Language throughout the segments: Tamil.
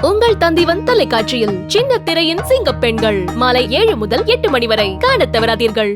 உங்கள் தந்திவன் தொலைக்காட்சியில் சின்ன திரையின் சிங்க பெண்கள் மாலை 7 முதல் 8 மணி வரை காணத் தவறாதீர்கள்.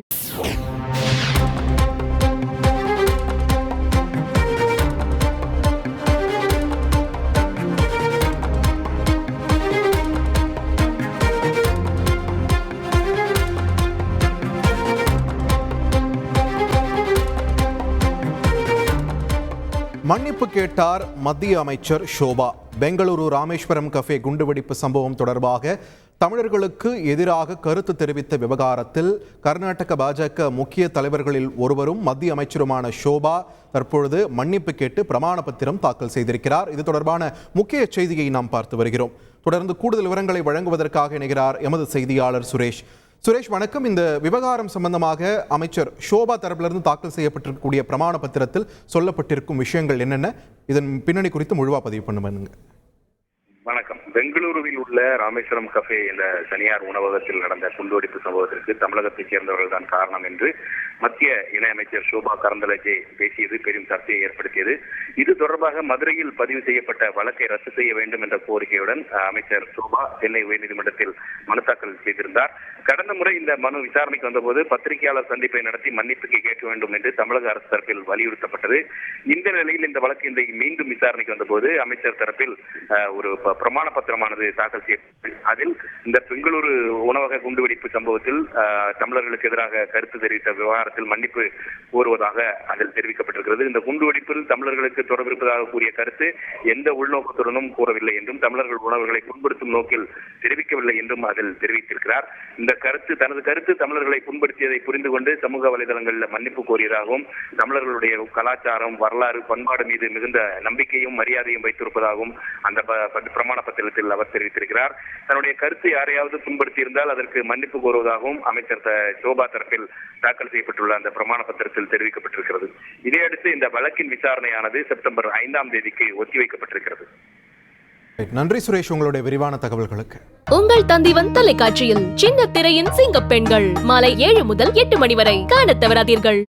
மன்னிப்பு கேட்டார் மத்திய அமைச்சர் ஷோபா. பெங்களூரு ராமேஸ்வரம் கஃபே குண்டுவெடிப்பு சம்பவம் தொடர்பாக தமிழர்களுக்கு எதிராக கருத்து தெரிவித்த விவகாரத்தில் கர்நாடக பாஜக முக்கிய தலைவர்களில் ஒருவரும் மத்திய அமைச்சருமான ஷோபா தற்பொழுது மன்னிப்பு கேட்டு பிரமாண பத்திரம் தாக்கல் செய்திருக்கிறார். இது தொடர்பான முக்கிய செய்தியை நாம் பார்த்து வருகிறோம். தொடர்ந்து கூடுதல் விவரங்களை வழங்குவதற்காக இணைகிறார் எமது செய்தியாளர் சுரேஷ். வணக்கம். இந்த விவகாரம் சம்பந்தமாக அமைச்சர் ஷோபா தரப்பிலிருந்து தாக்கல் செய்யப்பட்டிருக்கக்கூடிய பிரமாண பத்திரத்தில் சொல்லப்பட்டிருக்கும் விஷயங்கள் என்னென்ன, இதன் பின்னணி குறித்து முழுவா பதிவு பண்ணுங்க. வணக்கம். பெங்களூருவில் உள்ள ராமேஸ்வரம் கஃபே என்ற தனியார் உணவகத்தில் நடந்த குண்டுவெடிப்பு சம்பவத்திற்கு தமிழகத்தைச் சேர்ந்தவர்கள் தான் காரணம் என்று மத்திய இணையமைச்சர் ஷோபா கரந்தலஜே பேசியது பெரும் சர்ச்சையை ஏற்படுத்தியது. இது தொடர்பாக மதுரையில் பதிவு செய்யப்பட்ட வழக்கை ரத்து செய்ய வேண்டும் என்ற கோரிக்கையுடன் அமைச்சர் ஷோபா சென்னை உயர்நீதிமன்றத்தில் மனு தாக்கல் செய்திருந்தார். கடந்த முறை இந்த மனு விசாரணைக்கு வந்தபோது பத்திரிகையாளர் சந்திப்பை நடத்தி மன்னிப்பு கேட்க வேண்டும் என்று தமிழக அரசு தரப்பில் வலியுறுத்தப்பட்டது. இந்த நிலையில் இந்த வழக்கு இன்றைக்கு மீண்டும் விசாரணைக்கு வந்தபோது அமைச்சர் தரப்பில் ஒரு பிரமாண பத்திரமானது தாக்கல் செய்யப்பட்டது. அதில் இந்த பெங்களூரு உணவக குண்டுவெடிப்பு சம்பவத்தில் தமிழர்களுக்கு எதிராக கருத்து தெரிவித்த விவகாரத்தில் மன்னிப்பு கோருவதாக அதில் தெரிவிக்கப்பட்டிருக்கிறது. இந்த குண்டுவெடிப்பில் தமிழர்களுக்கு தொடர்பு இருப்பதாக கூறிய கருத்து எந்த உள்நோக்கத்துடனும் கூறவில்லை என்றும் தமிழர்கள் உணர்வுகளை புண்படுத்தும் நோக்கில் தெரிவிக்கவில்லை என்றும் அதில் தெரிவித்திருக்கிறார். இந்த தனது கருத்து தமிழர்களை புண்படுத்தியதை புரிந்து கொண்டு சமூக வலைதளங்களில் மன்னிப்பு கோரியதாகவும் தமிழர்களுடைய கலாச்சாரம், வரலாறு, பண்பாடு மீது மிகுந்த நம்பிக்கையும் மரியாதையும் வைத்திருப்பதாகவும் அந்த பிரமாண பத்திரத்தில் அவர் தெரிவித்திருக்கிறார். தன்னுடைய கருத்து யாரையாவது புண்படுத்தி இருந்தால் அதற்கு மன்னிப்பு கோருவதாகவும் அமைச்சர் ஷோபா தரப்பில் தாக்கல் செய்யப்பட்டுள்ள அந்த பிரமாண பத்திரத்தில் தெரிவிக்கப்பட்டிருக்கிறது. இதையடுத்து இந்த வழக்கின் விசாரணையானது செப்டம்பர் 5ஆம் தேதிக்கு ஒத்திவைக்கப்பட்டிருக்கிறது. நன்றி சுரேஷ், உங்களுடைய விரிவான தகவல்களுக்கு. உங்கள் தந்திவன் தொலைக்காட்சியில் சின்ன திரையின் சிங்க பெண்கள் மாலை 7 முதல் 8 மணி வரை காணத் தவறாதீர்கள்.